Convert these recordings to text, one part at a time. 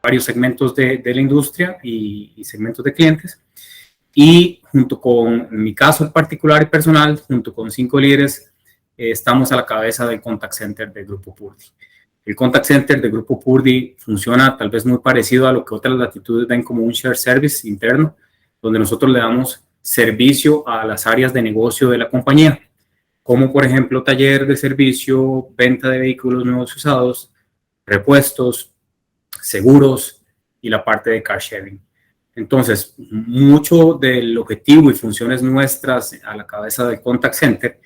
varios segmentos de la industria y segmentos de clientes. Y junto con, en mi caso en particular y personal, junto con 5 líderes, estamos a la cabeza del Contact Center del Grupo Purdy. El Contact Center del Grupo Purdy funciona tal vez muy parecido a lo que otras latitudes ven como un shared service interno, donde nosotros le damos servicio a las áreas de negocio de la compañía, como por ejemplo taller de servicio, venta de vehículos nuevos y usados, repuestos, seguros y la parte de car sharing. Entonces, mucho del objetivo y funciones nuestras a la cabeza del Contact Center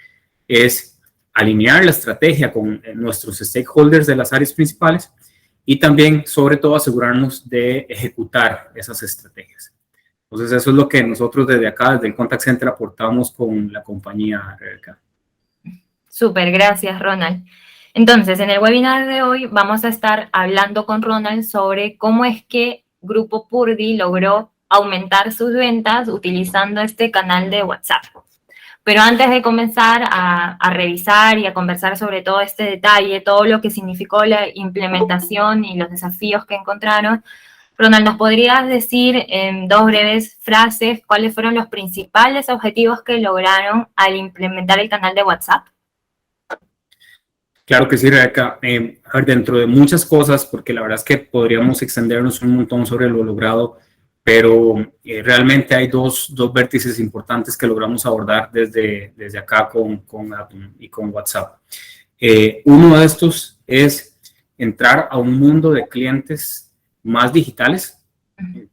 es alinear la estrategia con nuestros stakeholders de las áreas principales y también, sobre todo, asegurarnos de ejecutar esas estrategias. Entonces, eso es lo que nosotros desde acá, desde el Contact Center, aportamos con la compañía, Rebeca. Súper, gracias, Ronald. Entonces, en el webinar de hoy vamos a estar hablando con Ronald sobre cómo es que Grupo Purdy logró aumentar sus ventas utilizando este canal de WhatsApp. Pero antes de comenzar a revisar y a conversar sobre todo este detalle, todo lo que significó la implementación y los desafíos que encontraron, Ronald, ¿nos podrías decir en 2 breves frases cuáles fueron los principales objetivos que lograron al implementar el canal de WhatsApp? Claro que sí, Rebeca. A ver, dentro de muchas cosas, porque la verdad es que podríamos extendernos un montón sobre lo logrado, pero realmente hay dos vértices importantes que logramos abordar desde acá con Atom y con WhatsApp. Uno de estos es entrar a un mundo de clientes más digitales,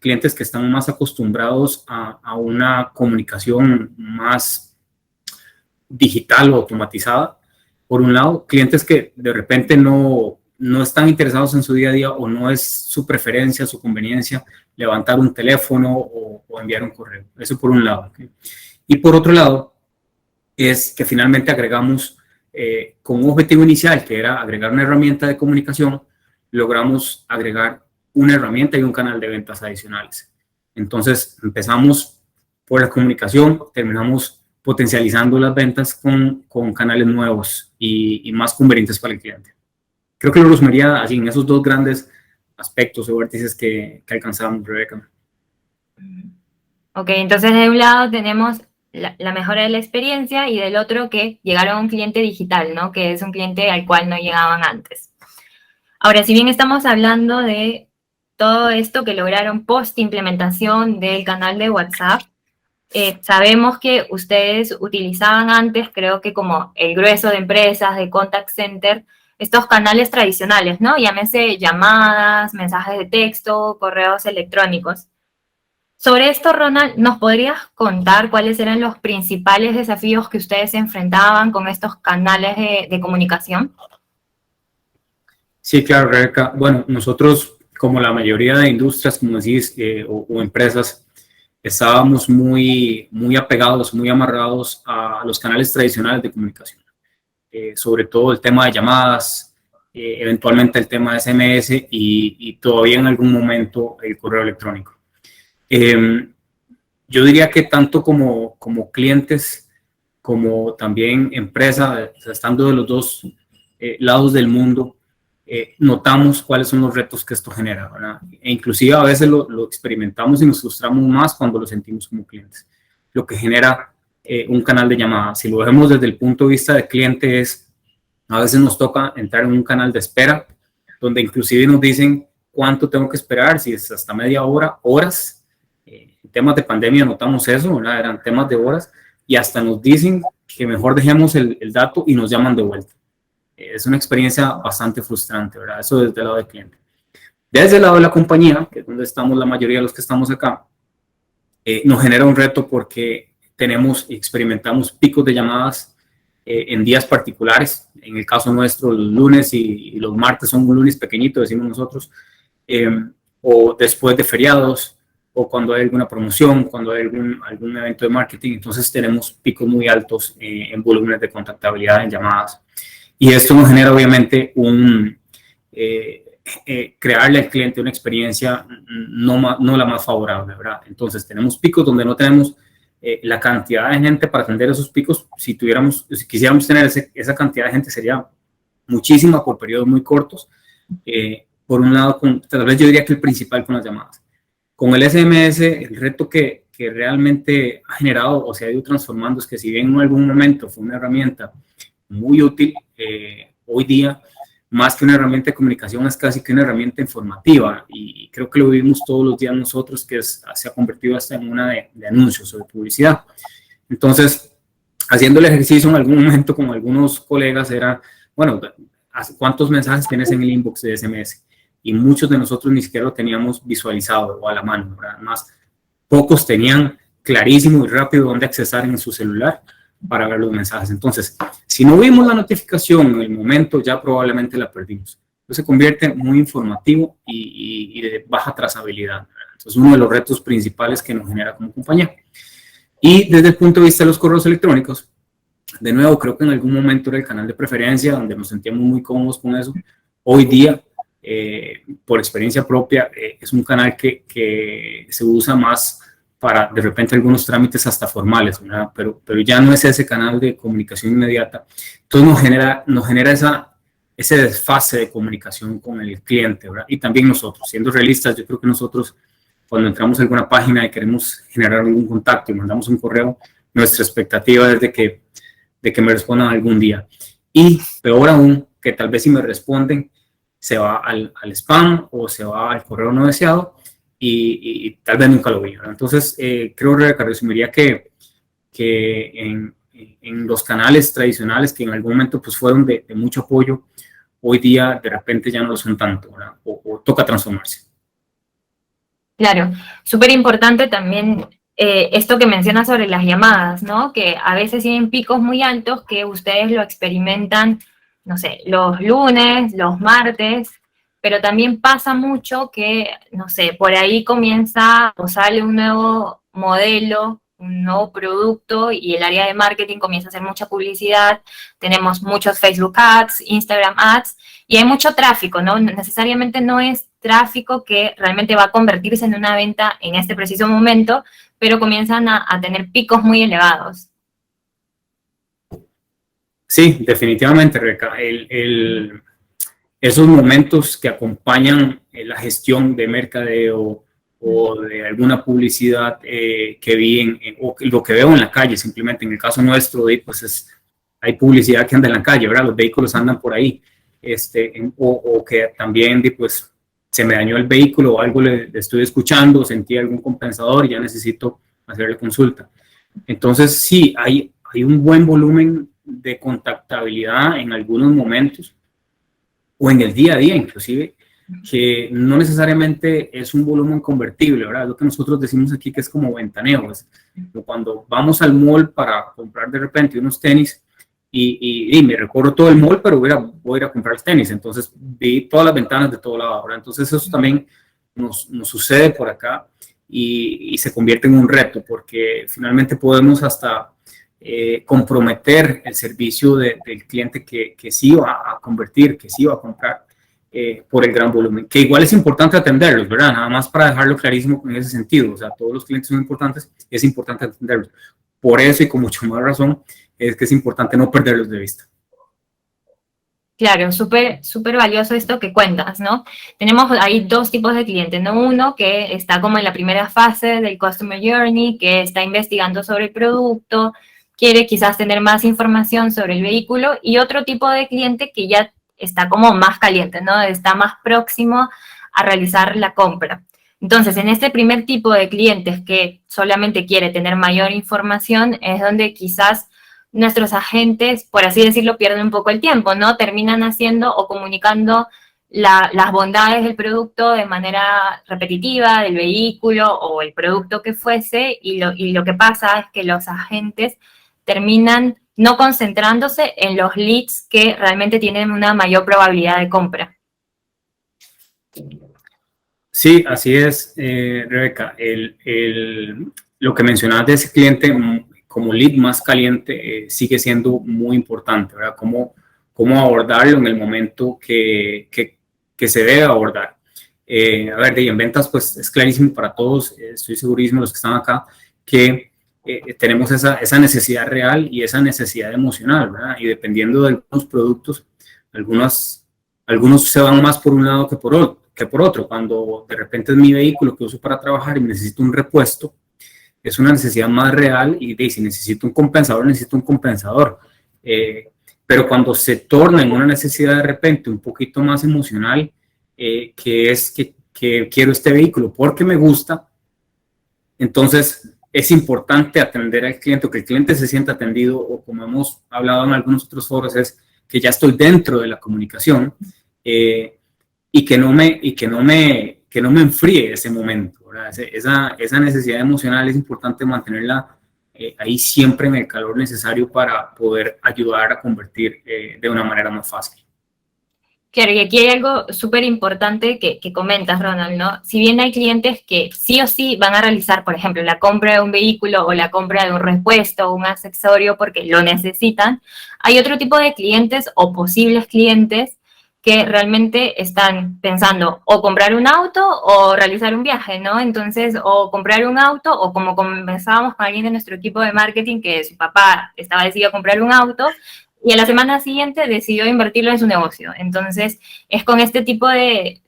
clientes que están más acostumbrados a una comunicación más digital o automatizada. Por un lado, clientes que de repente no están interesados en su día a día o no es su preferencia, su conveniencia levantar un teléfono o enviar un correo. Eso por un lado. ¿Okay? Y por otro lado, es que finalmente agregamos, con un objetivo inicial, que era agregar una herramienta de comunicación, logramos agregar una herramienta y un canal de ventas adicionales. Entonces, empezamos por la comunicación, terminamos potencializando las ventas con canales nuevos y más convenientes para el cliente. Creo que lo resumiría así en esos 2 grandes aspectos o vértices que alcanzamos, Rebeca. Ok, entonces de un lado tenemos la mejora de la experiencia y del otro que llegaron a un cliente digital, ¿no? Que es un cliente al cual no llegaban antes. Ahora, si bien estamos hablando de todo esto que lograron post implementación del canal de WhatsApp, sabemos que ustedes utilizaban antes, creo que como el grueso de empresas, de contact center, estos canales tradicionales, ¿no? Llámese llamadas, mensajes de texto, correos electrónicos. Sobre esto, Ronald, ¿nos podrías contar cuáles eran los principales desafíos que ustedes enfrentaban con estos canales de comunicación? Sí, claro, Rebeca. Bueno, nosotros, como la mayoría de industrias, como decís, o empresas, estábamos muy apegados, muy amarrados a los canales tradicionales de comunicación. Sobre todo el tema de llamadas, eventualmente el tema de SMS y todavía en algún momento el correo electrónico. Yo diría que tanto como clientes, como también empresa, estando de los 2 lados del mundo, notamos cuáles son los retos que esto genera, ¿verdad? E inclusive a veces lo experimentamos y nos frustramos más cuando lo sentimos como clientes. Lo que genera un canal de llamadas, si lo vemos desde el punto de vista del cliente, es a veces nos toca entrar en un canal de espera, donde inclusive nos dicen cuánto tengo que esperar, si es hasta media hora, horas. En temas de pandemia notamos eso, ¿verdad? Eran temas de horas y hasta nos dicen que mejor dejemos el dato y nos llaman de vuelta. Es una experiencia bastante frustrante, ¿verdad? Eso desde el lado del cliente. Desde el lado de la compañía, que es donde estamos la mayoría de los que estamos acá, nos genera un reto porque experimentamos picos de llamadas en días particulares. En el caso nuestro, los lunes y los martes son un lunes pequeñito, decimos nosotros, o después de feriados, o cuando hay alguna promoción, cuando hay algún evento de marketing. Entonces tenemos picos muy altos en volúmenes de contactabilidad en llamadas. Y esto nos genera obviamente crearle al cliente una experiencia no la más favorable, ¿verdad? Entonces tenemos picos donde no tenemos la cantidad de gente para atender esos picos. Si quisiéramos tener esa cantidad de gente sería muchísima por periodos muy cortos, por un lado, tal vez yo diría que el principal con las llamadas. Con el SMS, el reto que realmente ha generado o se ha ido transformando es que si bien en algún momento fue una herramienta muy útil, hoy día, más que una herramienta de comunicación, es casi que una herramienta informativa, y creo que lo vivimos todos los días nosotros, que se ha convertido hasta en una de anuncios o de publicidad. Entonces, haciendo el ejercicio en algún momento con algunos colegas era, bueno, ¿cuántos mensajes tienes en el inbox de SMS? Y muchos de nosotros ni siquiera lo teníamos visualizado o a la mano, ¿verdad? Además, pocos tenían clarísimo y rápido dónde accesar en su celular para ver los mensajes. Entonces, si no vimos la notificación en el momento, ya probablemente la perdimos. Entonces, se convierte muy informativo y de baja trazabilidad, ¿verdad? Entonces, uno de los retos principales que nos genera como compañía. Y desde el punto de vista de los correos electrónicos, de nuevo, creo que en algún momento era el canal de preferencia, donde nos sentíamos muy cómodos con eso. Hoy día, por experiencia propia, es un canal que se usa más para, de repente, algunos trámites hasta formales, ¿verdad? Pero ya no es ese canal de comunicación inmediata. Entonces nos genera ese desfase de comunicación con el cliente, ¿verdad? Y también nosotros, siendo realistas, yo creo que nosotros, cuando entramos a alguna página y queremos generar algún contacto y mandamos un correo, nuestra expectativa es de que me respondan algún día. Y peor aún, que tal vez si me responden, se va al spam o se va al correo no deseado y tal vez nunca lo vi, ¿verdad? Entonces, creo que resumiría que en los canales tradicionales que en algún momento pues, fueron de mucho apoyo, hoy día de repente ya no lo son tanto, ¿verdad? O toca transformarse. Claro, súper importante también esto que mencionas sobre las llamadas, ¿no? Que a veces tienen picos muy altos que ustedes lo experimentan, no sé, los lunes, los martes, pero también pasa mucho que, no sé, por ahí comienza o sale un nuevo modelo, un nuevo producto y el área de marketing comienza a hacer mucha publicidad, tenemos muchos Facebook Ads, Instagram Ads y hay mucho tráfico, ¿no? Necesariamente no es tráfico que realmente va a convertirse en una venta en este preciso momento, pero comienzan a tener picos muy elevados. Sí, definitivamente, Rebeca. Esos momentos que acompañan la gestión de mercadeo o de alguna publicidad que vi o lo que veo en la calle, simplemente en el caso nuestro, pues hay publicidad que anda en la calle, ¿verdad? Los vehículos andan por ahí, o que también pues se me dañó el vehículo o algo le estoy escuchando, sentí algún compensador y ya necesito hacerle consulta. Entonces, sí, hay un buen volumen de contactabilidad en algunos momentos o en el día a día inclusive, que no necesariamente es un volumen convertible, ¿verdad? Lo que nosotros decimos aquí que es como ventaneo, es cuando vamos al mall para comprar de repente unos tenis y me recorro todo el mall, pero voy a ir a comprar los tenis, entonces vi todas las ventanas de todo lado, ¿verdad? Entonces eso también nos sucede por acá y se convierte en un reto, porque finalmente podemos hasta comprometer el servicio del cliente que sí va a convertir, que sí va a comprar por el gran volumen, que igual es importante atenderlos, ¿verdad? Nada más para dejarlo clarísimo en ese sentido, o sea, todos los clientes son importantes, es importante atenderlos. Por eso y con mucho más razón es que es importante no perderlos de vista. Claro, súper valioso esto que cuentas, ¿no? Tenemos ahí dos tipos de clientes, ¿no? Uno que está como en la primera fase del Customer Journey, que está investigando sobre el producto, quiere quizás tener más información sobre el vehículo, y otro tipo de cliente que ya está como más caliente, ¿no? Está más próximo a realizar la compra. Entonces, en este primer tipo de clientes que solamente quiere tener mayor información, es donde quizás nuestros agentes, por así decirlo, pierden un poco el tiempo, ¿no? Terminan haciendo o comunicando las bondades del producto de manera repetitiva, del vehículo o el producto que fuese, y lo que pasa es que los agentes terminan no concentrándose en los leads que realmente tienen una mayor probabilidad de compra. Sí, así es, Rebeca. Lo que mencionabas de ese cliente como lead más caliente sigue siendo muy importante, ¿verdad? Cómo abordarlo en el momento que se debe abordar. A ver, en ventas, pues es clarísimo para todos, estoy segurísimo los que están acá, que tenemos esa necesidad real y esa necesidad emocional, ¿verdad? Y dependiendo de algunos productos, algunos se van más por un lado que por otro. que por otro. Cuando de repente es mi vehículo que uso para trabajar y necesito un repuesto, es una necesidad más real y si necesito un compensador, necesito un compensador. Pero cuando se torna en una necesidad de repente un poquito más emocional, que es que quiero este vehículo porque me gusta, entonces es importante atender al cliente, o que el cliente se sienta atendido, o como hemos hablado en algunos otros foros, es que ya estoy dentro de la comunicación, y que no me enfríe ese momento, ¿verdad? Esa necesidad emocional es importante mantenerla ahí siempre en el calor necesario para poder ayudar a convertir de una manera más fácil. Claro, y aquí hay algo súper importante que comentas, Ronald, ¿no? Si bien hay clientes que sí o sí van a realizar, por ejemplo, la compra de un vehículo o la compra de un repuesto o un accesorio porque lo necesitan, hay otro tipo de clientes o posibles clientes que realmente están pensando o comprar un auto o realizar un viaje, ¿no? Entonces, o comprar un auto, o como conversábamos con alguien de nuestro equipo de marketing, que su papá estaba decidido a comprar un auto, y a la semana siguiente decidió invertirlo en su negocio. Entonces, es con este tipo de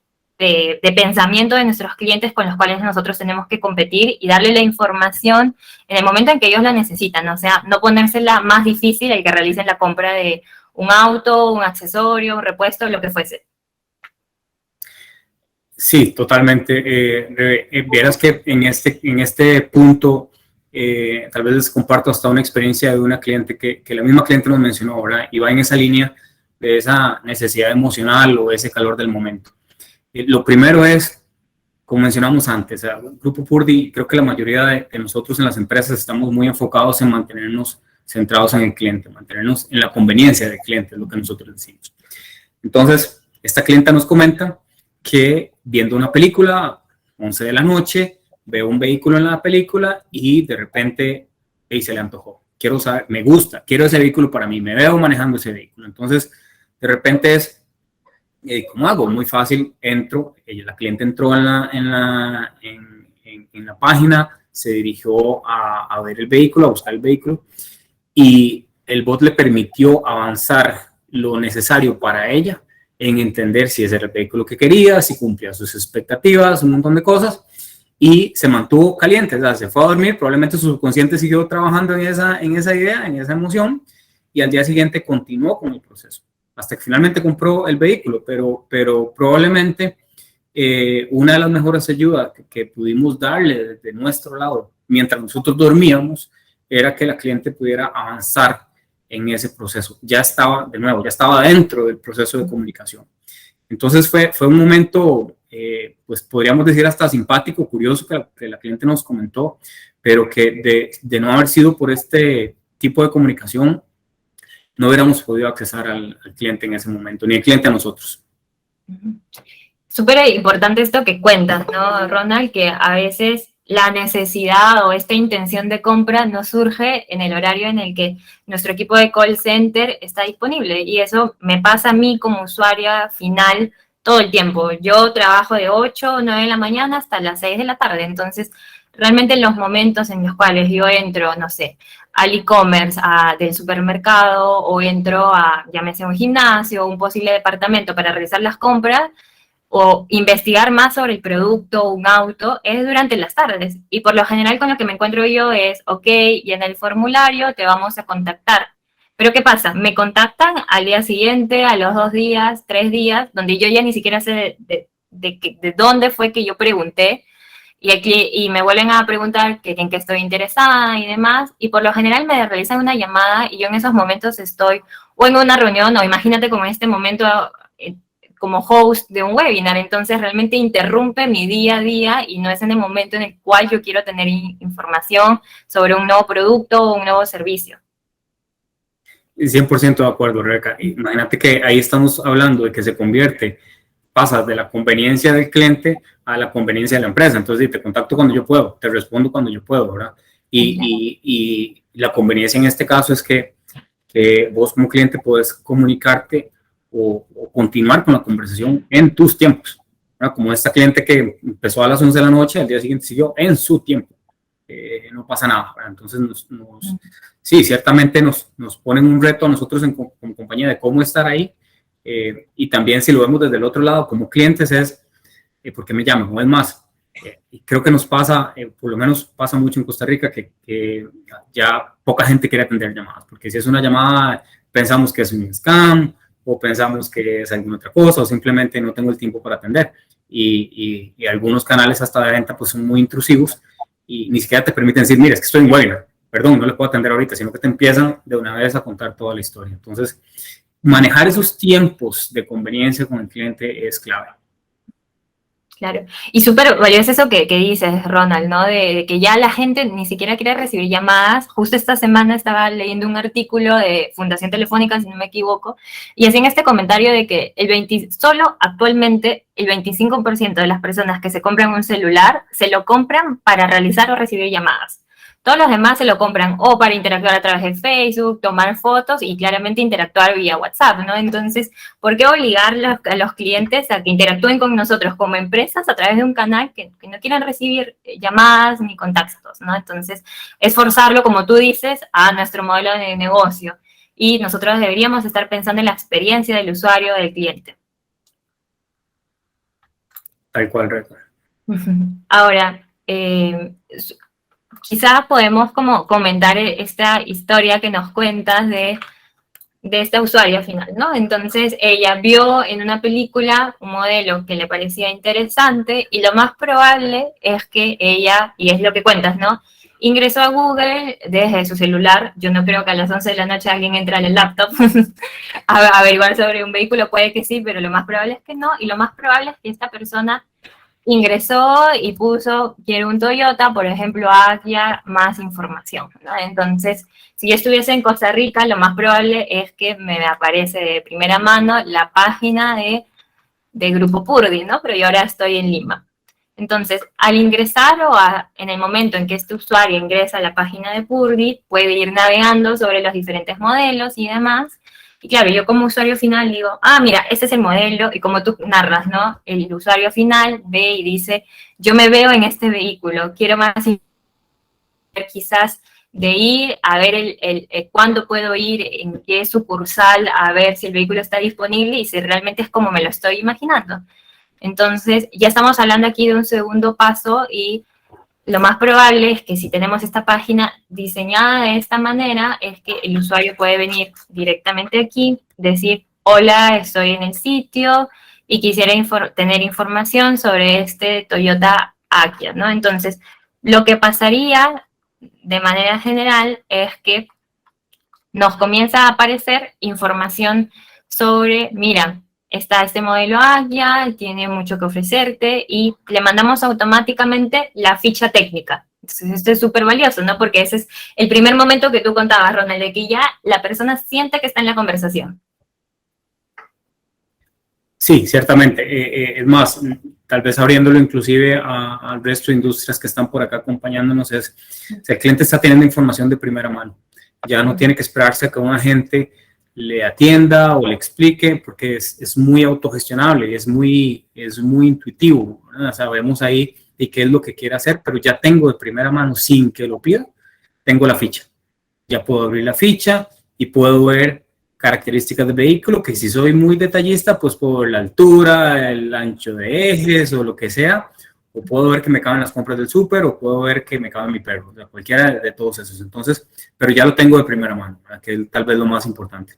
pensamiento de nuestros clientes con los cuales nosotros tenemos que competir y darle la información en el momento en que ellos la necesitan. O sea, no ponérsela más difícil el que realicen la compra de un auto, un accesorio, un repuesto, lo que fuese. Sí, totalmente. Vieras que en este punto, tal vez les comparto hasta una experiencia de una cliente que la misma cliente nos mencionó ahora, y va en esa línea de esa necesidad emocional o ese calor del momento. Lo primero es, como mencionamos antes, Grupo Purdy, creo que la mayoría de nosotros en las empresas estamos muy enfocados en mantenernos centrados en el cliente, mantenernos en la conveniencia del cliente, es lo que nosotros decimos. Entonces, esta clienta nos comenta que viendo una película, 11 de la noche, veo un vehículo en la película y de repente se le antojó. Quiero saber, me gusta, quiero ese vehículo para mí, me veo manejando ese vehículo. Entonces, de repente es, ¿cómo hago? Muy fácil, entro, la cliente entró en la página, se dirigió a ver el vehículo, a buscar el vehículo, y el bot le permitió avanzar lo necesario para ella en entender si ese era el vehículo que quería, si cumplía sus expectativas, un montón de cosas, y se mantuvo caliente, o sea, se fue a dormir, probablemente su subconsciente siguió trabajando en esa idea, en esa emoción, y al día siguiente continuó con el proceso, hasta que finalmente compró el vehículo, pero probablemente una de las mejores ayudas que pudimos darle desde nuestro lado, mientras nosotros dormíamos, era que la cliente pudiera avanzar en ese proceso. Ya estaba dentro del proceso de comunicación. Entonces fue un momento, pues podríamos decir hasta simpático, curioso, que la cliente nos comentó, pero que de no haber sido por este tipo de comunicación, no hubiéramos podido accesar al cliente en ese momento, ni el cliente a nosotros. Súper importante esto que cuentas, ¿no, Ronald? Que a veces la necesidad o esta intención de compra no surge en el horario en el que nuestro equipo de call center está disponible. Y eso me pasa a mí como usuaria final todo el tiempo. Yo trabajo de 8 o 9 de la mañana hasta las 6 de la tarde. Entonces, realmente los momentos en los cuales yo entro, no sé, al e-commerce del supermercado, o entro a, llámese, un gimnasio o un posible departamento para realizar las compras, o investigar más sobre el producto o un auto, es durante las tardes. Y por lo general con lo que me encuentro yo es, ok, y en el formulario te vamos a contactar. Pero ¿qué pasa? Me contactan al día siguiente, a los 2 días, 3 días, donde yo ya ni siquiera sé de dónde fue que yo pregunté, y me vuelven a preguntar en qué estoy interesada y demás, y por lo general me realizan una llamada, y yo en esos momentos estoy o en una reunión, o imagínate como en este momento como host de un webinar. Entonces realmente interrumpe mi día a día y no es en el momento en el cual yo quiero tener información sobre un nuevo producto o un nuevo servicio. 100% de acuerdo, Rebeca. Imagínate que ahí estamos hablando de que pasa de la conveniencia del cliente a la conveniencia de la empresa. Entonces, te contacto cuando yo puedo, te respondo cuando yo puedo, ¿verdad? Y la conveniencia en este caso es que vos como cliente puedes comunicarte o continuar con la conversación en tus tiempos, ¿verdad? Como esta cliente que empezó a las 11 de la noche, al día siguiente siguió en su tiempo. No pasa nada, ¿verdad? Entonces, sí, ciertamente nos ponen un reto a nosotros como compañía de cómo estar ahí, y también si lo vemos desde el otro lado como clientes es ¿por qué me llaman? O es más, y creo que nos pasa, por lo menos pasa mucho en Costa Rica, que ya poca gente quiere atender llamadas, porque si es una llamada, pensamos que es un scam, o pensamos que es alguna otra cosa, o simplemente no tengo el tiempo para atender. Y algunos canales hasta de venta pues son muy intrusivos y ni siquiera te permiten decir, mira, es que estoy en webinar, perdón, no le puedo atender ahorita, sino que te empiezan de una vez a contar toda la historia. Entonces, manejar esos tiempos de conveniencia con el cliente es clave. Claro, y súper valioso eso que dices, Ronald, ¿no? De que ya la gente ni siquiera quiere recibir llamadas. Justo esta semana estaba leyendo un artículo de Fundación Telefónica, si no me equivoco, y hacían este comentario de que solo actualmente el 25% de las personas que se compran un celular se lo compran para realizar o recibir llamadas. Todos los demás se lo compran o para interactuar a través de Facebook, tomar fotos y claramente interactuar vía WhatsApp, ¿no? Entonces, ¿por qué obligar a los clientes a que interactúen con nosotros como empresas a través de un canal que no quieran recibir llamadas ni contactos, ¿no? Entonces, esforzarlo, como tú dices, a nuestro modelo de negocio. Y nosotros deberíamos estar pensando en la experiencia del usuario, del cliente. Tal cual, recuerdo. Ahora, quizás podemos como comentar esta historia que nos cuentas de esta usuaria final, ¿no? Entonces ella vio en una película un modelo que le parecía interesante y lo más probable es que ella, y es lo que cuentas, ¿no? Ingresó a Google desde su celular. Yo no creo que a las 11 de la noche alguien entre al laptop a averiguar sobre un vehículo, puede que sí, pero lo más probable es que no, y lo más probable es que esta persona ingresó y puso, quiero un Toyota, por ejemplo, Agia, más información, ¿no? Entonces, si yo estuviese en Costa Rica, lo más probable es que me aparece de primera mano la página de Grupo Purdy, ¿no? Pero yo ahora estoy en Lima. Entonces, al ingresar en el momento en que este usuario ingresa a la página de Purdy, puede ir navegando sobre los diferentes modelos y demás. Y claro, yo como usuario final digo, mira, este es el modelo, y como tú narras, ¿no? El usuario final ve y dice, yo me veo en este vehículo, quiero más quizás de ir a ver cuándo puedo ir, en qué sucursal, a ver si el vehículo está disponible y si realmente es como me lo estoy imaginando. Entonces, ya estamos hablando aquí de un segundo paso y lo más probable es que si tenemos esta página diseñada de esta manera, es que el usuario puede venir directamente aquí, decir, hola, estoy en el sitio y quisiera tener información sobre este Toyota Agia, ¿no? Entonces, lo que pasaría de manera general es que nos comienza a aparecer información sobre, mira, está este modelo Agia, tiene mucho que ofrecerte, y le mandamos automáticamente la ficha técnica. Entonces, esto es súper valioso, ¿no? Porque ese es el primer momento que tú contabas, Ronald, de que ya la persona siente que está en la conversación. Sí, ciertamente. Es más, tal vez abriéndolo inclusive al resto de industrias que están por acá acompañándonos, el cliente está teniendo información de primera mano. Ya no tiene que esperarse a que un agente le atienda o le explique, porque es muy autogestionable y es muy intuitivo, ¿verdad? Sabemos ahí y qué es lo que quiere hacer, pero ya tengo de primera mano, sin que lo pida, tengo la ficha. Ya puedo abrir la ficha y puedo ver características del vehículo, que si soy muy detallista, pues puedo ver la altura, el ancho de ejes o lo que sea, o puedo ver que me caben las compras del súper, o puedo ver que me cabe mi perro, o sea, cualquiera de todos esos. Entonces, pero ya lo tengo de primera mano, que es tal vez lo más importante.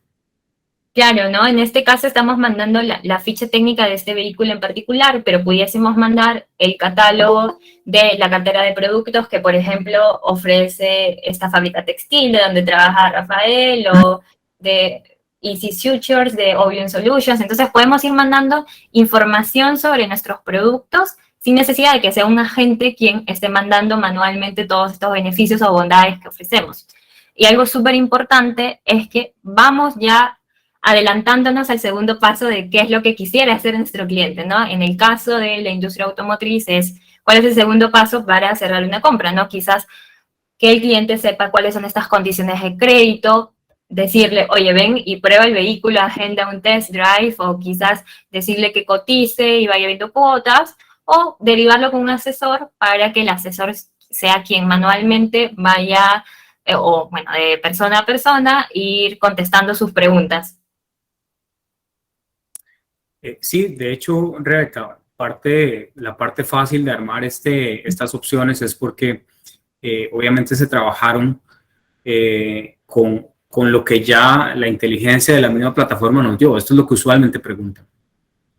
Claro, ¿no? En este caso estamos mandando la ficha técnica de este vehículo en particular, pero pudiésemos mandar el catálogo de la cartera de productos que, por ejemplo, ofrece esta fábrica textil de donde trabaja Rafael, o de Easy Sutures, de Ovion Solutions. Entonces podemos ir mandando información sobre nuestros productos sin necesidad de que sea un agente quien esté mandando manualmente todos estos beneficios o bondades que ofrecemos. Y algo súper importante es que vamos ya adelantándonos al segundo paso de qué es lo que quisiera hacer nuestro cliente, ¿no? En el caso de la industria automotriz es, ¿cuál es el segundo paso para cerrar una compra, ¿no? Quizás que el cliente sepa cuáles son estas condiciones de crédito, decirle, oye, ven y prueba el vehículo, agenda un test drive, o quizás decirle que cotice y vaya viendo cuotas, o derivarlo con un asesor para que el asesor sea quien manualmente vaya, o bueno, de persona a persona, ir contestando sus preguntas. Sí, de hecho, Rebeca, la parte fácil de armar estas opciones es porque obviamente se trabajaron con lo que ya la inteligencia de la misma plataforma nos dio. Esto es lo que usualmente preguntan.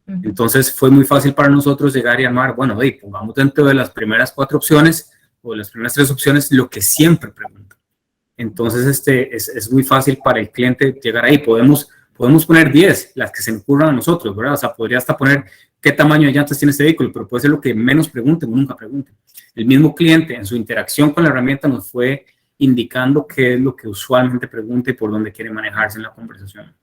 Entonces fue muy fácil para nosotros llegar y armar, bueno, pongamos dentro de las primeras 4 opciones o de las primeras 3 opciones lo que siempre preguntan. Entonces es muy fácil para el cliente llegar ahí. Podemos poner 10, las que se me ocurran a nosotros, ¿verdad? O sea, podría hasta poner qué tamaño de llantas tiene este vehículo, pero puede ser lo que menos pregunten o nunca pregunten. El mismo cliente en su interacción con la herramienta nos fue indicando qué es lo que usualmente pregunta y por dónde quiere manejarse en la conversación.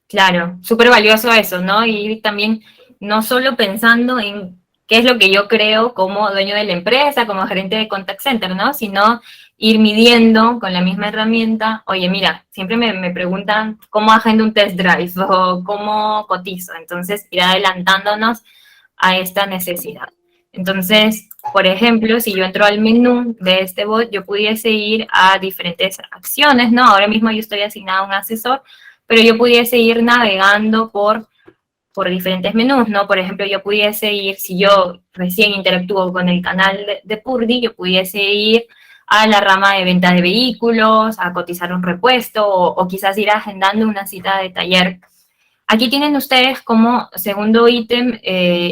Claro, súper valioso eso, ¿no? Y también no solo pensando en qué es lo que yo creo como dueño de la empresa, como gerente de contact center, ¿no? Sino ir midiendo con la misma herramienta, oye, mira, siempre me preguntan cómo agendo un test drive o cómo cotizo, entonces ir adelantándonos a esta necesidad. Entonces, por ejemplo, si yo entro al menú de este bot, yo pudiese ir a diferentes acciones, ¿no? Ahora mismo yo estoy asignada a un asesor, pero yo pudiese ir navegando por diferentes menús, ¿no? Por ejemplo, yo pudiese ir, si yo recién interactúo con el canal de Purdy, yo pudiese ir a la rama de venta de vehículos, a cotizar un repuesto o quizás ir agendando una cita de taller. Aquí tienen ustedes como segundo ítem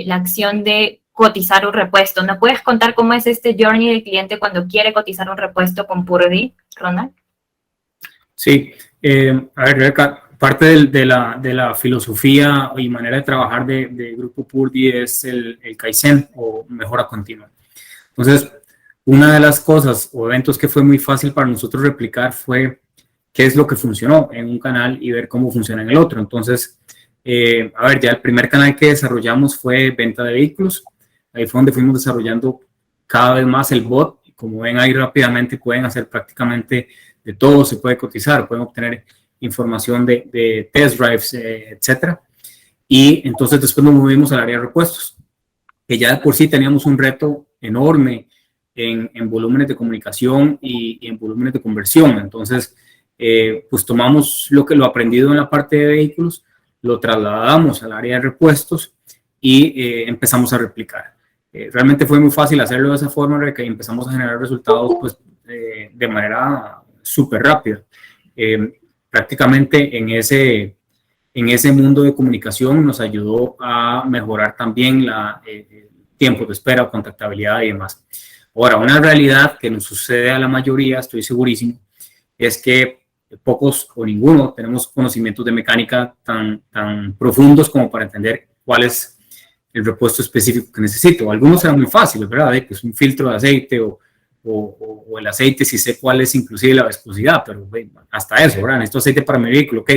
la acción de cotizar un repuesto. ¿No puedes contar cómo es este journey del cliente cuando quiere cotizar un repuesto con Purdy, Ronald? Sí, a ver, Rebeca, parte de la filosofía y manera de trabajar de Grupo Purdy es el Kaizen o mejora continua. Entonces, una de las cosas o eventos que fue muy fácil para nosotros replicar fue qué es lo que funcionó en un canal y ver cómo funciona en el otro. Entonces, a ver, ya el primer canal que desarrollamos fue venta de vehículos. Ahí fue donde fuimos desarrollando cada vez más el bot. Como ven ahí rápidamente pueden hacer prácticamente de todo, se puede cotizar, pueden obtener información de test drives, etcétera. Y entonces después nos movimos al área de repuestos, que ya de por sí teníamos un reto enorme en volúmenes de comunicación y en volúmenes de conversión. Entonces, pues tomamos lo aprendido en la parte de vehículos, lo trasladamos al área de repuestos y empezamos a replicar. Realmente fue muy fácil hacerlo de esa forma, que empezamos a generar resultados pues, de manera súper rápida. Prácticamente en ese mundo de comunicación nos ayudó a mejorar también el tiempo de espera, contactabilidad y demás. Ahora, una realidad que nos sucede a la mayoría, estoy segurísimo, es que pocos o ninguno tenemos conocimientos de mecánica tan profundos como para entender cuál es el repuesto específico que necesito. Algunos eran muy fáciles, ¿verdad? Que es un filtro de aceite o el aceite, si sé cuál es inclusive la viscosidad, pero hasta eso, ¿verdad? Necesito aceite para mi vehículo, ok.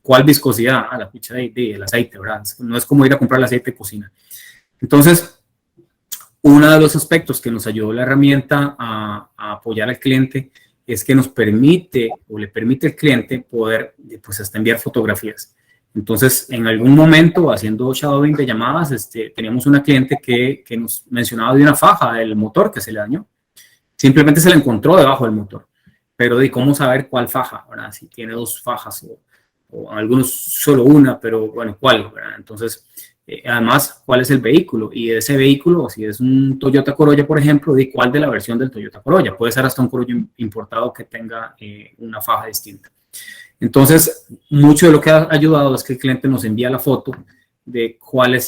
¿Cuál viscosidad? Ah, la pucha del aceite, ¿verdad? No es como ir a comprar el aceite de cocina. Entonces, uno de los aspectos que nos ayudó la herramienta a apoyar al cliente es que nos permite o le permite al cliente poder pues hasta enviar fotografías. Entonces, en algún momento, haciendo shadowing de llamadas, teníamos una cliente que nos mencionaba de una faja del motor que se le dañó. Simplemente se la encontró debajo del motor. Pero de cómo saber cuál faja, ¿verdad? Si tiene 2 fajas o algunos solo una, pero bueno, ¿cuál? ¿Verdad? Entonces, además, ¿cuál es el vehículo? Y de ese vehículo, si es un Toyota Corolla, por ejemplo, ¿de cuál de la versión del Toyota Corolla? Puede ser hasta un Corolla importado que tenga una faja distinta. Entonces, mucho de lo que ha ayudado es que el cliente nos envía la foto de cuál es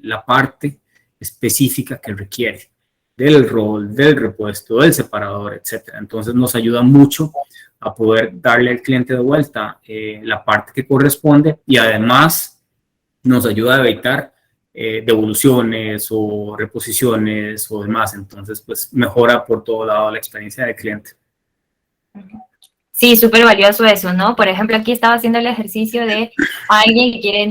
la parte específica que requiere del rol, del repuesto, del separador, etcétera. Entonces, nos ayuda mucho a poder darle al cliente de vuelta la parte que corresponde y además nos ayuda a evitar devoluciones o reposiciones o demás. Entonces, pues mejora por todo lado la experiencia del cliente. Sí, súper valioso eso, ¿no? Por ejemplo, aquí estaba haciendo el ejercicio de alguien que quiere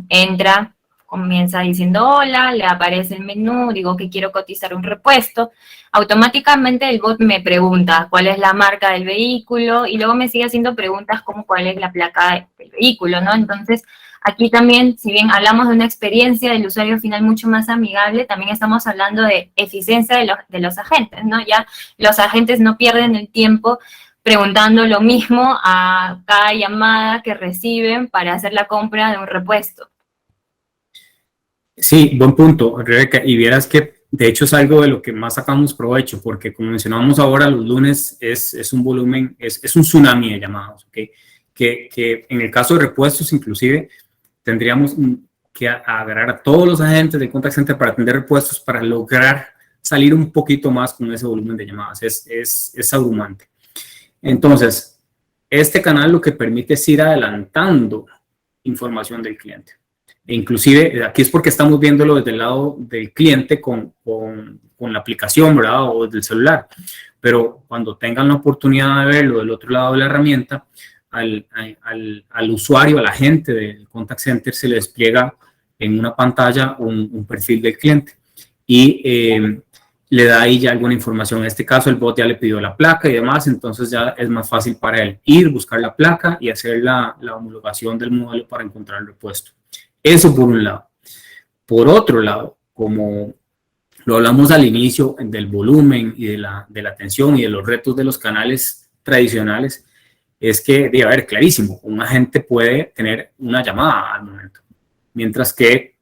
entra, comienza diciendo hola, le aparece el menú, digo que quiero cotizar un repuesto, automáticamente el bot me pregunta cuál es la marca del vehículo y luego me sigue haciendo preguntas como cuál es la placa del vehículo, ¿no? Entonces, aquí también, si bien hablamos de una experiencia del usuario final mucho más amigable, también estamos hablando de eficiencia de los agentes, ¿no? Ya los agentes no pierden el tiempo preguntando lo mismo a cada llamada que reciben para hacer la compra de un repuesto. Sí, buen punto, Rebeca. Y vieras que de hecho es algo de lo que más sacamos provecho, porque como mencionábamos ahora, los lunes es un volumen, es un tsunami de llamados, ¿ok? Que en el caso de repuestos inclusive tendríamos que agarrar a todos los agentes del contact center para atender repuestos para lograr salir un poquito más con ese volumen de llamadas. Es abrumante. Entonces, este canal lo que permite es ir adelantando información del cliente. E inclusive, aquí es porque estamos viéndolo desde el lado del cliente con la aplicación, ¿verdad? O desde el celular. Pero cuando tengan la oportunidad de verlo del otro lado de la herramienta, al usuario, a la gente del contact center, se le despliega en una pantalla un perfil del cliente y le da ahí ya alguna información. En este caso, el bot ya le pidió la placa y demás, entonces ya es más fácil para él ir, buscar la placa y hacer la homologación del modelo para encontrar el repuesto. Eso por un lado. Por otro lado, como lo hablamos al inicio del volumen y de la atención y de los retos de los canales tradicionales, es que, a ver, clarísimo, un agente puede tener una llamada al momento, mientras que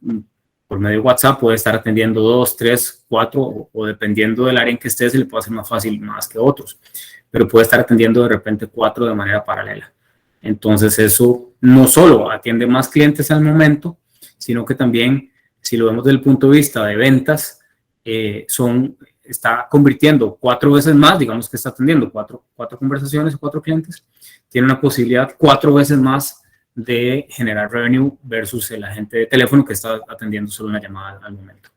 por medio de WhatsApp puede estar atendiendo 2, 3, 4, o dependiendo del área en que esté, se le puede hacer más fácil más que otros, pero puede estar atendiendo de repente 4 de manera paralela. Entonces eso no solo atiende más clientes al momento, sino que también, si lo vemos desde el punto de vista de ventas, está convirtiendo 4 veces más, digamos que está atendiendo 4 conversaciones o 4 clientes, tiene una posibilidad 4 veces más de generar revenue versus el agente de teléfono que está atendiendo solo una llamada al momento.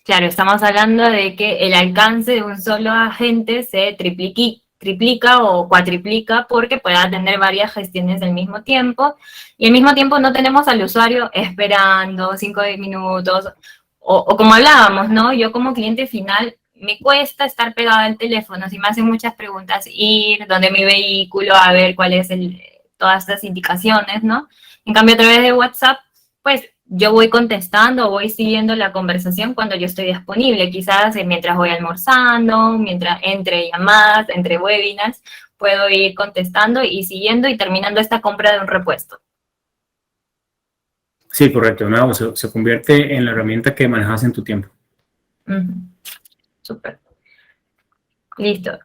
Claro, estamos hablando de que el alcance de un solo agente se triplica o cuatriplica porque puede atender varias gestiones al mismo tiempo y al mismo tiempo no tenemos al usuario esperando 5 minutos o como hablábamos, ¿no? Yo como cliente final me cuesta estar pegada al teléfono, si me hacen muchas preguntas, ir donde mi vehículo, a ver cuál es todas estas indicaciones, ¿no? En cambio, a través de WhatsApp, pues yo voy contestando, voy siguiendo la conversación cuando yo estoy disponible, quizás mientras voy almorzando, mientras entre llamadas, entre webinars, puedo ir contestando y siguiendo y terminando esta compra de un repuesto. Sí, correcto. De nuevo, se convierte en la herramienta que manejas en tu tiempo. Súper. Listo.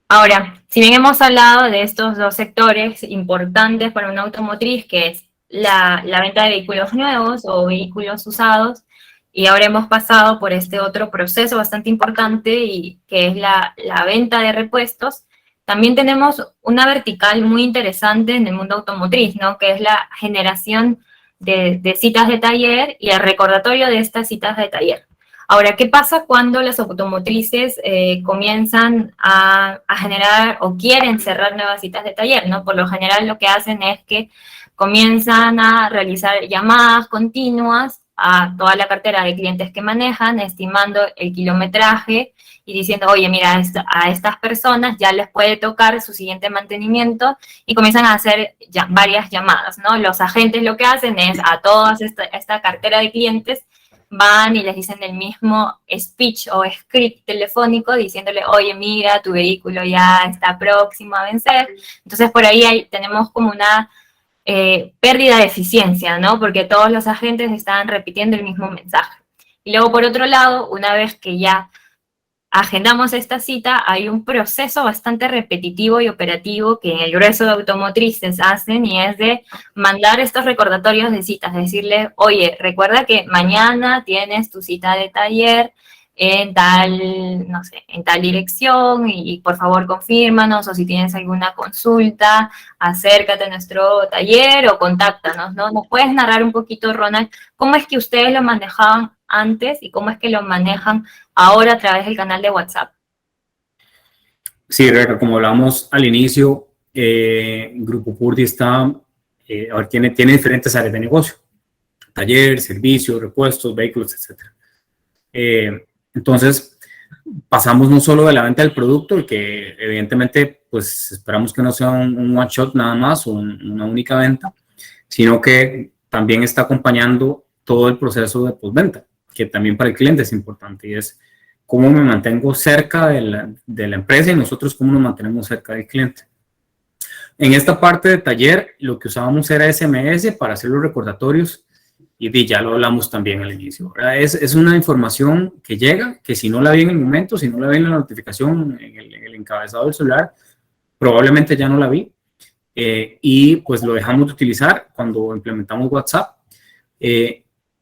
Ahora, si bien hemos hablado de estos dos sectores importantes para una automotriz, que es la venta de vehículos nuevos o vehículos usados, y ahora hemos pasado por este otro proceso bastante importante y que es la venta de repuestos, también tenemos una vertical muy interesante en el mundo automotriz, ¿no? Que es la generación de citas de taller y el recordatorio de estas citas de taller. Ahora, ¿qué pasa cuando las automotrices comienzan a generar o quieren cerrar nuevas citas de taller, ¿no? Por lo general lo que hacen es que comienzan a realizar llamadas continuas a toda la cartera de clientes que manejan, estimando el kilometraje y diciendo, oye, mira, a estas personas ya les puede tocar su siguiente mantenimiento y comienzan a hacer varias llamadas, ¿no? Los agentes lo que hacen es a toda esta cartera de clientes van y les dicen el mismo speech o script telefónico diciéndole, oye, mira, tu vehículo ya está próximo a vencer. Entonces, por ahí tenemos como una pérdida de eficiencia, ¿no? Porque todos los agentes están repitiendo el mismo mensaje. Y luego, por otro lado, una vez que ya agendamos esta cita, hay un proceso bastante repetitivo y operativo que en el grueso de automotrices hacen y es de mandar estos recordatorios de citas, decirle, oye, recuerda que mañana tienes tu cita de taller en tal, no sé, en tal dirección y por favor confírmanos o si tienes alguna consulta, acércate a nuestro taller o contáctanos, ¿no? ¿Nos puedes narrar un poquito, Ronald, cómo es que ustedes lo manejaban antes y cómo es que lo manejan ahora a través del canal de WhatsApp? Sí, Rebeca, como hablamos al inicio, Grupo Purdy ahora tiene diferentes áreas de negocio, taller, servicios, repuestos, vehículos, etc. Entonces, pasamos no solo de la venta del producto, que evidentemente pues esperamos que no sea un one shot nada más o una única venta, sino que también está acompañando todo el proceso de postventa, que también para el cliente es importante y es cómo me mantengo cerca de la empresa y nosotros cómo nos mantenemos cerca del cliente. En esta parte de taller, lo que usábamos era SMS para hacer los recordatorios ya lo hablamos también al inicio, ¿verdad? Es una información que llega, que si no la vi en el momento, si no la vi en la notificación, en el encabezado del celular, probablemente ya no la vi, y pues lo dejamos de utilizar cuando implementamos WhatsApp.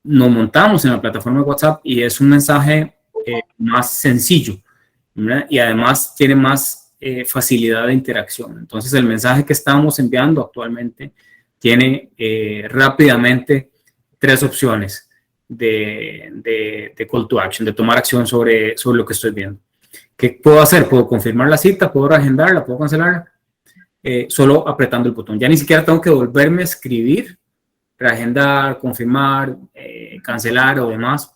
Nos montamos en la plataforma de WhatsApp y es un mensaje más sencillo, ¿verdad? Y además tiene más facilidad de interacción. Entonces el mensaje que estamos enviando actualmente tiene rápidamente 3 opciones de call to action, de tomar acción sobre lo que estoy viendo. ¿Qué puedo hacer? Puedo confirmar la cita, puedo reagendarla, puedo cancelarla, solo apretando el botón. Ya ni siquiera tengo que volverme a escribir, reagendar, confirmar, cancelar o demás,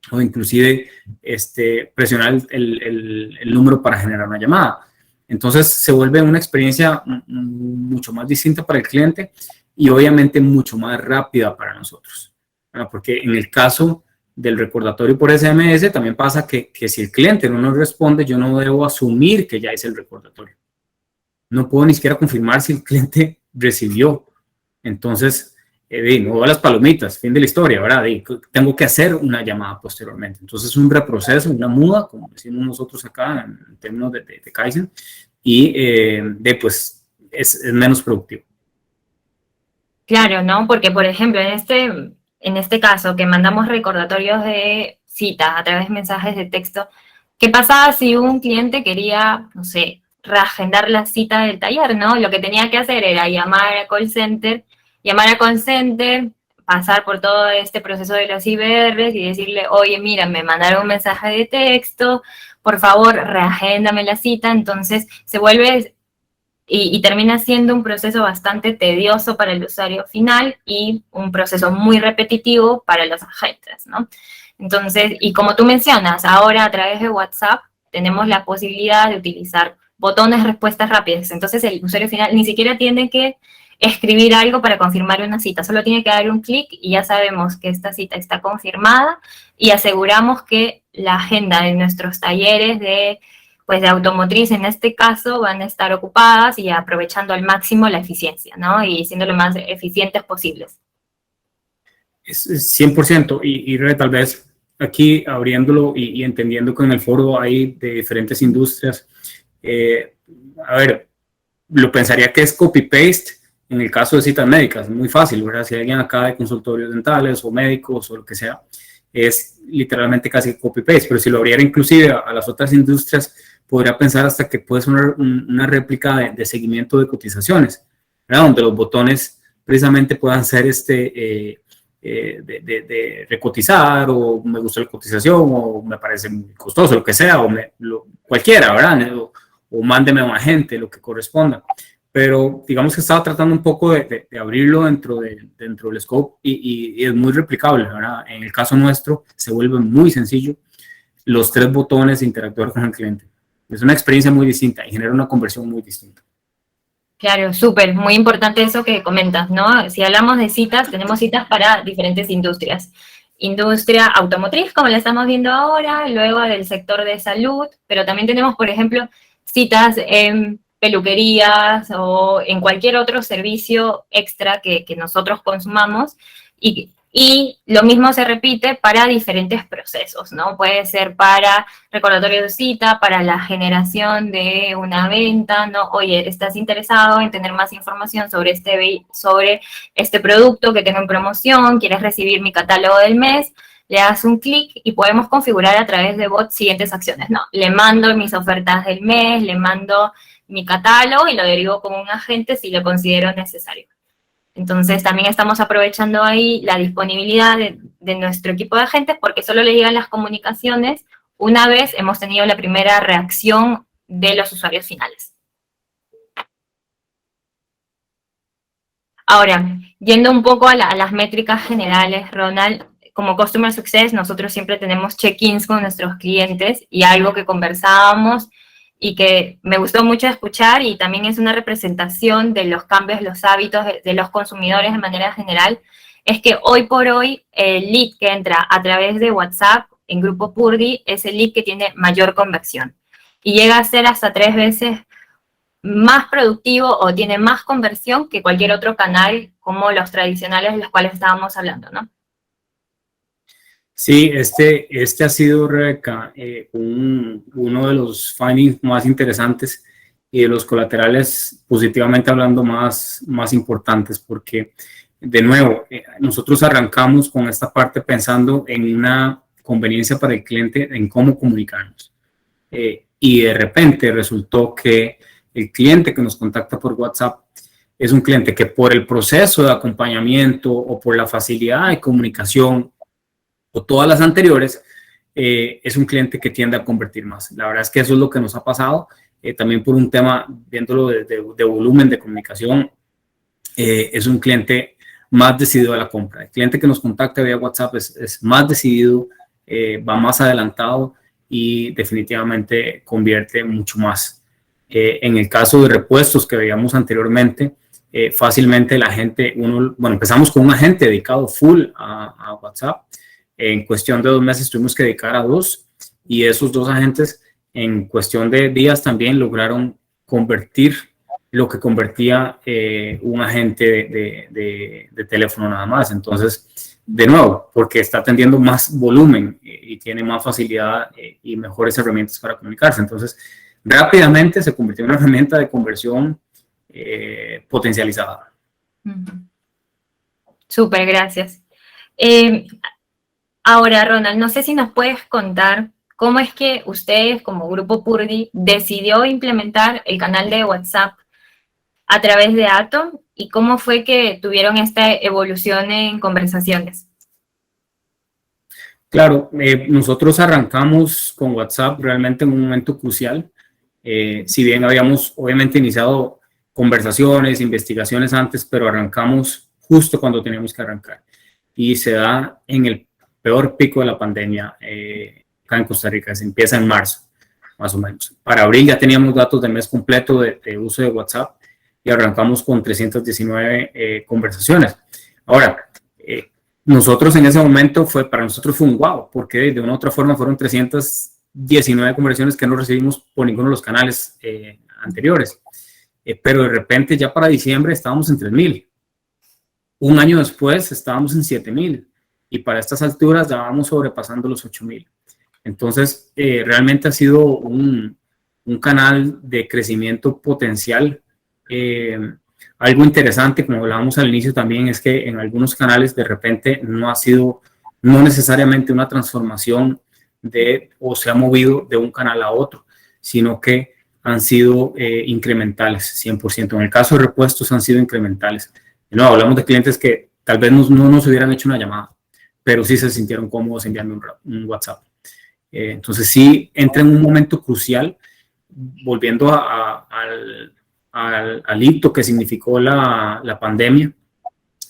o inclusive presionar el número para generar una llamada. Entonces se vuelve una experiencia mucho más distinta para el cliente y obviamente mucho más rápida para nosotros, ¿verdad? Porque en el caso del recordatorio por SMS también pasa que si el cliente no nos responde, yo no debo asumir que ya hice el recordatorio. No puedo ni siquiera confirmar si el cliente recibió. Entonces, no veo las palomitas, fin de la historia, ¿verdad? Tengo que hacer una llamada posteriormente. Entonces, es un reproceso, una muda, como decimos nosotros acá en términos de Kaizen, y pues es menos productivo. Claro, ¿no? Porque, por ejemplo, en este caso, que mandamos recordatorios de citas a través de mensajes de texto, ¿qué pasaba si un cliente quería, no sé, reagendar la cita del taller, ¿no? Lo que tenía que hacer era llamar a call center, pasar por todo este proceso de los IBRs y decirle, oye, mira, me mandaron un mensaje de texto, por favor, reagéndame la cita. Entonces, se vuelve y termina siendo un proceso bastante tedioso para el usuario final y un proceso muy repetitivo para los agentes, ¿no? Entonces, y como tú mencionas, ahora a través de WhatsApp tenemos la posibilidad de utilizar botones respuestas rápidas. Entonces, el usuario final ni siquiera tiene que escribir algo para confirmar una cita, solo tiene que dar un clic y ya sabemos que esta cita está confirmada y aseguramos que la agenda de nuestros talleres de automotriz en este caso van a estar ocupadas y aprovechando al máximo la eficiencia, ¿no? Y siendo lo más eficientes posibles. Es 100%, y tal vez aquí abriéndolo y entendiendo que en el foro hay de diferentes industrias, a ver, lo pensaría que es copy-paste en el caso de citas médicas, es muy fácil, ¿verdad? Si alguien acá de consultorios dentales o médicos o lo que sea, es literalmente casi copy-paste, pero si lo abriera inclusive a las otras industrias, podría pensar hasta que puede ser una réplica de seguimiento de cotizaciones, ¿verdad? Donde los botones precisamente puedan ser de recotizar, o me gustó la cotización, o me parece muy costoso, lo que sea, cualquiera, ¿verdad? O mándeme a un agente, lo que corresponda. Pero digamos que estaba tratando un poco de abrirlo dentro del scope y es muy replicable, ¿verdad? En el caso nuestro se vuelve muy sencillo los 3 botones de interactuar con el cliente. Es una experiencia muy distinta y genera una conversión muy distinta. Claro, súper, muy importante eso que comentas, ¿no? Si hablamos de citas, tenemos citas para diferentes industrias. Industria automotriz, como la estamos viendo ahora, luego del sector de salud, pero también tenemos, por ejemplo, citas en peluquerías o en cualquier otro servicio extra que nosotros consumamos y lo mismo se repite para diferentes procesos, ¿no? Puede ser para recordatorio de cita, para la generación de una venta, ¿no? Oye, ¿estás interesado en tener más información sobre este producto que tengo en promoción? ¿Quieres recibir mi catálogo del mes? Le das un clic y podemos configurar a través de bot siguientes acciones, ¿no? Le mando mis ofertas del mes, le mando mi catálogo y lo derivo con un agente si lo considero necesario. Entonces, también estamos aprovechando ahí la disponibilidad de nuestro equipo de agentes porque solo le llegan las comunicaciones una vez hemos tenido la primera reacción de los usuarios finales. Ahora, yendo un poco a las métricas generales, Ronald, como Customer Success, nosotros siempre tenemos check-ins con nuestros clientes y algo que conversábamos y que me gustó mucho escuchar y también es una representación de los cambios, los hábitos de los consumidores de manera general, es que hoy por hoy el lead que entra a través de WhatsApp en Grupo Purdy es el lead que tiene mayor conversión y llega a ser hasta 3 veces más productivo o tiene más conversión que cualquier otro canal como los tradicionales de los cuales estábamos hablando, ¿no? Sí, este ha sido, Rebeca, uno de los findings más interesantes y de los colaterales, positivamente hablando, más importantes, porque, de nuevo, nosotros arrancamos con esta parte pensando en una conveniencia para el cliente en cómo comunicarnos. Y de repente resultó que el cliente que nos contacta por WhatsApp es un cliente que por el proceso de acompañamiento o por la facilidad de comunicación o todas las anteriores, es un cliente que tiende a convertir más. La verdad es que eso es lo que nos ha pasado, también por un tema, viéndolo de volumen de comunicación, es un cliente más decidido a la compra. El cliente que nos contacta vía WhatsApp es más decidido, va más adelantado y definitivamente convierte mucho más. En el caso de repuestos que veíamos anteriormente, fácilmente la gente, empezamos con un agente dedicado full a WhatsApp. En cuestión de 2 meses tuvimos que dedicar a 2 y esos 2 agentes en cuestión de días también lograron convertir lo que convertía un agente de teléfono nada más. Entonces, de nuevo, porque está atendiendo más volumen y tiene más facilidad y mejores herramientas para comunicarse. Entonces, rápidamente se convirtió en una herramienta de conversión potencializada. Súper, gracias. Ahora, Ronald, no sé si nos puedes contar cómo es que ustedes, como Grupo Purdy, decidió implementar el canal de WhatsApp a través de Atom y cómo fue que tuvieron esta evolución en conversaciones. Claro, nosotros arrancamos con WhatsApp realmente en un momento crucial. Si bien habíamos obviamente iniciado conversaciones, investigaciones antes, pero arrancamos justo cuando teníamos que arrancar. Y se da en el peor pico de la pandemia acá en Costa Rica, se empieza en marzo, más o menos. Para abril ya teníamos datos de mes completo de uso de WhatsApp y arrancamos con 319 conversaciones. Ahora, nosotros en ese momento para nosotros fue un wow, porque de una u otra forma fueron 319 conversaciones que no recibimos por ninguno de los canales anteriores. Pero de repente ya para diciembre estábamos en 3,000. Un año después estábamos en 7,000 y para estas alturas ya vamos sobrepasando los 8,000. Entonces, realmente ha sido un canal de crecimiento potencial. Algo interesante, como hablábamos al inicio también, es que en algunos canales de repente no necesariamente una transformación o se ha movido de un canal a otro, sino que han sido incrementales, 100%. En el caso de repuestos han sido incrementales. No, hablamos de clientes que tal vez no nos hubieran hecho una llamada, pero sí se sintieron cómodos enviando un WhatsApp. Entonces sí entra en un momento crucial, volviendo al hito que significó la pandemia,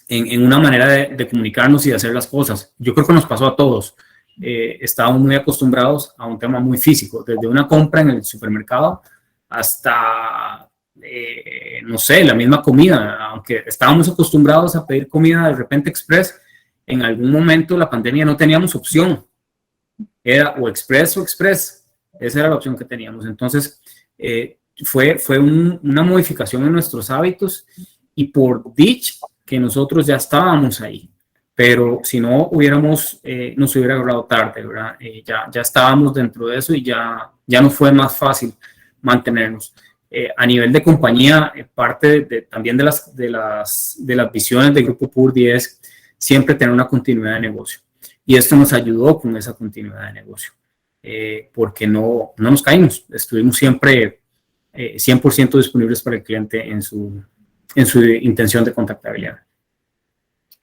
en una manera de comunicarnos y de hacer las cosas. Yo creo que nos pasó a todos. Estábamos muy acostumbrados a un tema muy físico, desde una compra en el supermercado hasta, no sé, la misma comida. Aunque estábamos acostumbrados a pedir comida de repente express, en algún momento la pandemia no teníamos opción. Era o express o express. Esa era la opción que teníamos. Entonces, fue una modificación en nuestros hábitos y por dicha que nosotros ya estábamos ahí. Pero si no nos hubiera agarrado tarde, ¿verdad? Ya estábamos dentro de eso y ya nos fue más fácil mantenernos. A nivel de compañía, parte también de las visiones del Grupo Purdy es siempre tener una continuidad de negocio. Y esto nos ayudó con esa continuidad de negocio, porque no nos caímos, estuvimos siempre 100% disponibles para el cliente en su intención de contactabilidad.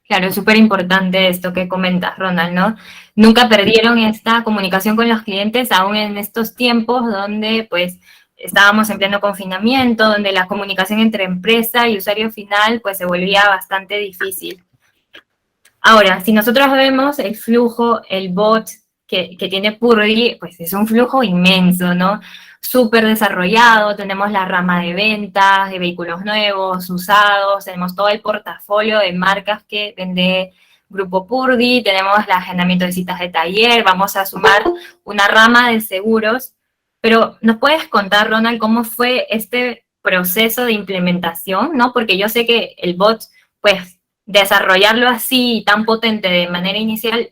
Claro, es súper importante esto que comentas, Ronald, ¿no? Nunca perdieron esta comunicación con los clientes, aún en estos tiempos donde, pues, estábamos en pleno confinamiento, donde la comunicación entre empresa y usuario final, pues, se volvía bastante difícil. Ahora, si nosotros vemos el flujo, el bot que tiene Purdy, pues es un flujo inmenso, ¿no? Súper desarrollado, tenemos la rama de ventas, de vehículos nuevos, usados, tenemos todo el portafolio de marcas que vende Grupo Purdy, tenemos el agendamiento de citas de taller, vamos a sumar una rama de seguros, pero ¿nos puedes contar, Ronald, cómo fue este proceso de implementación, ¿no? Porque yo sé que el bot, pues, desarrollarlo así tan potente de manera inicial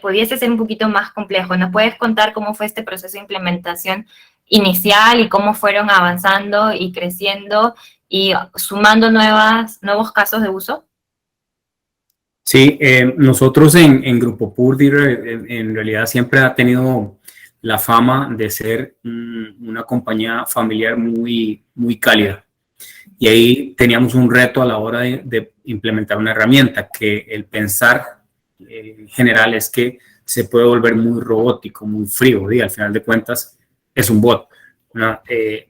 pudiese ser un poquito más complejo. ¿Nos puedes contar cómo fue este proceso de implementación inicial y cómo fueron avanzando y creciendo y sumando nuevos casos de uso? Sí, nosotros en Grupo Purdy en realidad siempre ha tenido la fama de ser una compañía familiar muy, muy cálida. Y ahí teníamos un reto a la hora de implementar una herramienta, que el pensar en general es que se puede volver muy robótico, muy frío, y al final de cuentas es un bot, ¿no?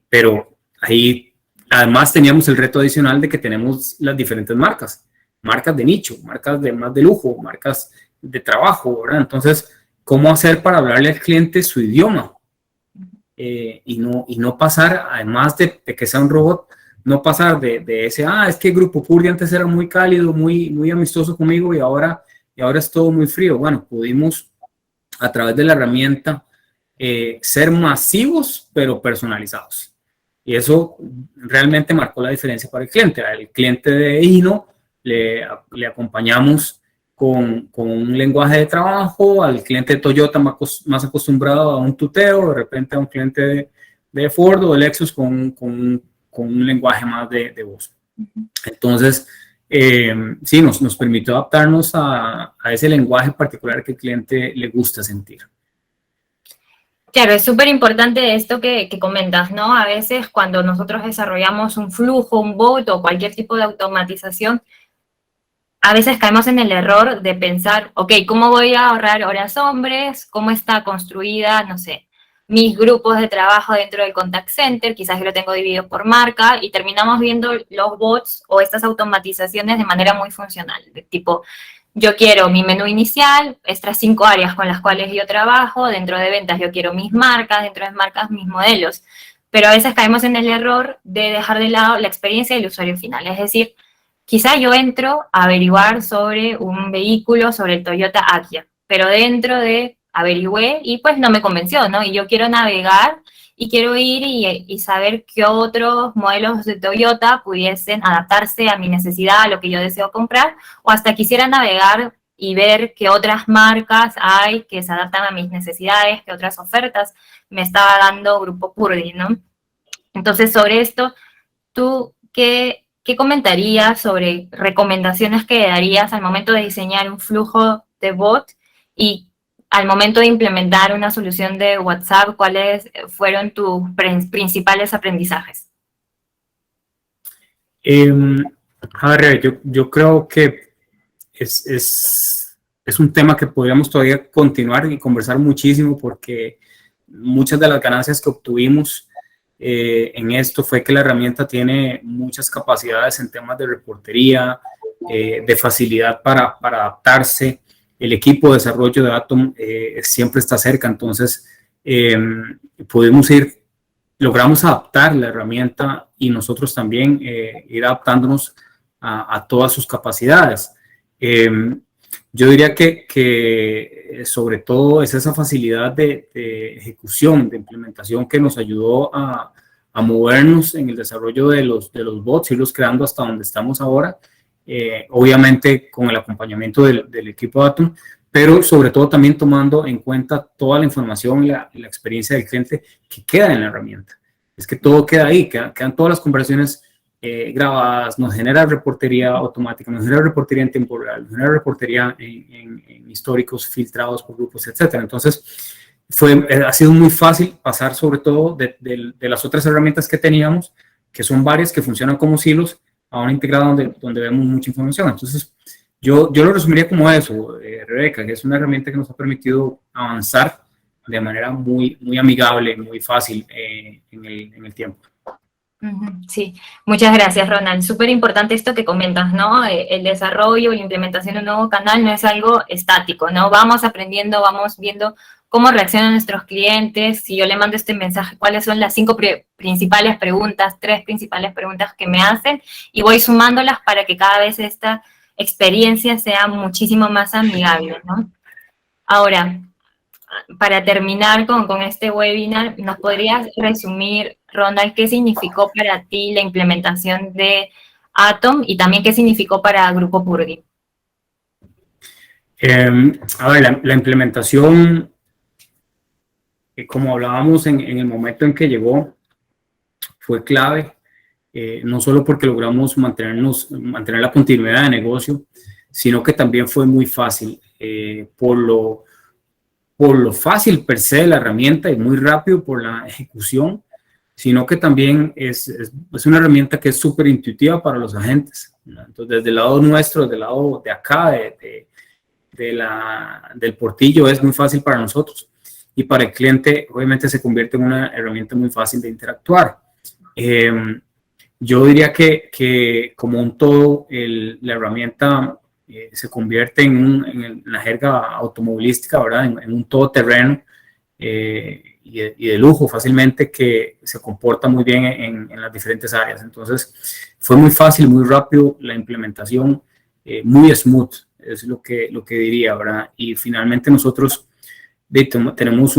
Pero ahí además teníamos el reto adicional de que tenemos las diferentes marcas de nicho, marcas de más de lujo, marcas de trabajo, ¿verdad? Entonces, ¿cómo hacer para hablarle al cliente su idioma? Y no pasar, además de que sea un robot, no pasar de ese, es que Grupo Purdy antes era muy cálido, muy, muy amistoso conmigo y ahora es todo muy frío. Bueno, pudimos a través de la herramienta ser masivos pero personalizados. Y eso realmente marcó la diferencia para el cliente. Al cliente de Hino le acompañamos con un lenguaje de trabajo, al cliente de Toyota más acostumbrado a un tuteo, de repente a un cliente de Ford o de Lexus con un lenguaje más de voz. Entonces, sí, nos permitió adaptarnos a ese lenguaje particular que el cliente le gusta sentir. Claro, es súper importante esto que comentas, ¿no? A veces cuando nosotros desarrollamos un flujo, un bot o cualquier tipo de automatización, a veces caemos en el error de pensar, ok, ¿cómo voy a ahorrar horas hombres? ¿Cómo está construida, no sé, mis grupos de trabajo dentro del contact center? Quizás yo lo tengo dividido por marca y terminamos viendo los bots o estas automatizaciones de manera muy funcional, de tipo, yo quiero mi menú inicial, estas 5 áreas con las cuales yo trabajo, dentro de ventas yo quiero mis marcas, dentro de marcas mis modelos, pero a veces caemos en el error de dejar de lado la experiencia del usuario final, es decir, quizá yo entro a averiguar sobre un vehículo, sobre el Toyota Agya, pero dentro de averigüé y pues no me convenció, ¿no? Y yo quiero navegar y quiero ir y saber qué otros modelos de Toyota pudiesen adaptarse a mi necesidad, a lo que yo deseo comprar, o hasta quisiera navegar y ver qué otras marcas hay que se adaptan a mis necesidades, qué otras ofertas me estaba dando Grupo Purdy, ¿no? Entonces, sobre esto, ¿tú qué comentarías sobre recomendaciones que darías al momento de diseñar un flujo de bot y al momento de implementar una solución de WhatsApp? ¿Cuáles fueron tus principales aprendizajes? A ver, yo creo que es un tema que podríamos todavía continuar y conversar muchísimo, porque muchas de las ganancias que obtuvimos en esto fue que la herramienta tiene muchas capacidades en temas de reportería, de facilidad para adaptarse. El equipo de desarrollo de Atom siempre está cerca, entonces logramos adaptar la herramienta y nosotros también ir adaptándonos a todas sus capacidades. Yo diría que sobre todo es esa facilidad de ejecución, de implementación, que nos ayudó a movernos en el desarrollo de los bots, irlos creando hasta donde estamos ahora, obviamente con el acompañamiento del equipo de Atom, pero sobre todo también tomando en cuenta toda la información y la experiencia del cliente que queda en la herramienta. Es que todo queda ahí, quedan todas las conversaciones grabadas, nos genera reportería automática, nos genera reportería en tiempo real, nos genera reportería en históricos filtrados por grupos, etcétera. Entonces, ha sido muy fácil pasar sobre todo de las otras herramientas que teníamos, que son varias, que funcionan como silos, a una integrada donde vemos mucha información. Entonces, yo lo resumiría como eso, Rebeca, que es una herramienta que nos ha permitido avanzar de manera muy, muy amigable, muy fácil en el tiempo. Sí, muchas gracias, Ronald. Súper importante esto que comentas, ¿no? El desarrollo, la implementación de un nuevo canal no es algo estático, ¿no? Vamos aprendiendo, vamos viendo cómo reaccionan nuestros clientes. Si yo le mando este mensaje, cuáles son las 5 principales preguntas, 3 principales preguntas que me hacen, y voy sumándolas para que cada vez esta experiencia sea muchísimo más amigable, ¿no? Ahora, para terminar con este webinar, ¿nos podrías resumir, Ronald, qué significó para ti la implementación de Atom y también qué significó para Grupo Purdy? A ver, la implementación, como hablábamos en el momento en que llegó, fue clave, no solo porque logramos mantener la continuidad de negocio, sino que también fue muy fácil, por lo fácil per se de la herramienta y muy rápido por la ejecución, sino que también es una herramienta que es súper intuitiva para los agentes, ¿no? Entonces, desde el lado nuestro, desde el lado de acá, del portillo, es muy fácil para nosotros. Y para el cliente, obviamente, se convierte en una herramienta muy fácil de interactuar. Yo diría que como un todo, la herramienta se convierte en la jerga automovilística, ¿verdad? En un todoterreno y de lujo fácilmente, que se comporta muy bien en las diferentes áreas. Entonces, fue muy fácil, muy rápido la implementación, muy smooth, es lo que diría, ¿verdad? Y finalmente nosotros tenemos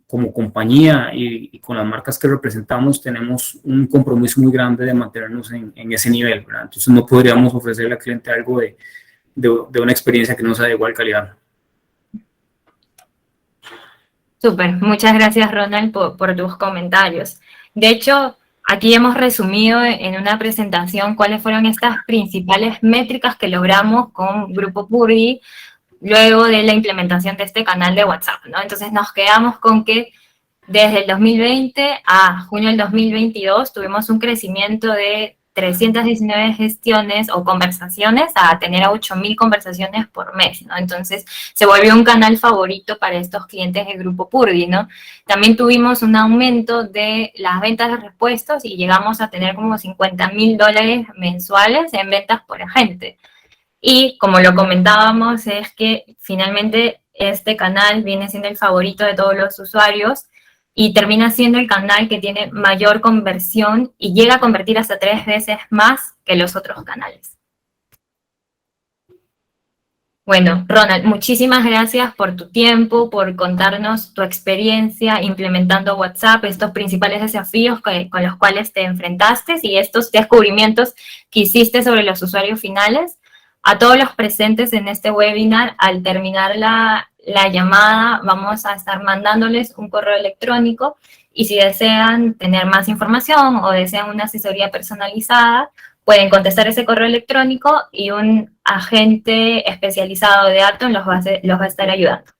como compañía y con las marcas que representamos, tenemos un compromiso muy grande de mantenernos en ese nivel, ¿verdad? Entonces no podríamos ofrecerle al cliente algo de una experiencia que no sea de igual calidad. Súper, muchas gracias Ronald por tus comentarios. De hecho, aquí hemos resumido en una presentación cuáles fueron estas principales métricas que logramos con Grupo Purdy luego de la implementación de este canal de WhatsApp, ¿no? Entonces nos quedamos con que desde el 2020 a junio del 2022 tuvimos un crecimiento de 319 gestiones o conversaciones a tener a 8.000 conversaciones por mes, ¿no? Entonces se volvió un canal favorito para estos clientes del Grupo Purdy, ¿no? También tuvimos un aumento de las ventas de repuestos y llegamos a tener como $50.000 mensuales en ventas por agente. Y como lo comentábamos, es que finalmente este canal viene siendo el favorito de todos los usuarios y termina siendo el canal que tiene mayor conversión y llega a convertir hasta 3 veces más que los otros canales. Bueno, Ronald, muchísimas gracias por tu tiempo, por contarnos tu experiencia implementando WhatsApp, estos principales desafíos con los cuales te enfrentaste y estos descubrimientos que hiciste sobre los usuarios finales. A todos los presentes en este webinar, al terminar la llamada, vamos a estar mandándoles un correo electrónico y si desean tener más información o desean una asesoría personalizada, pueden contestar ese correo electrónico y un agente especializado de Atom los va a estar ayudando.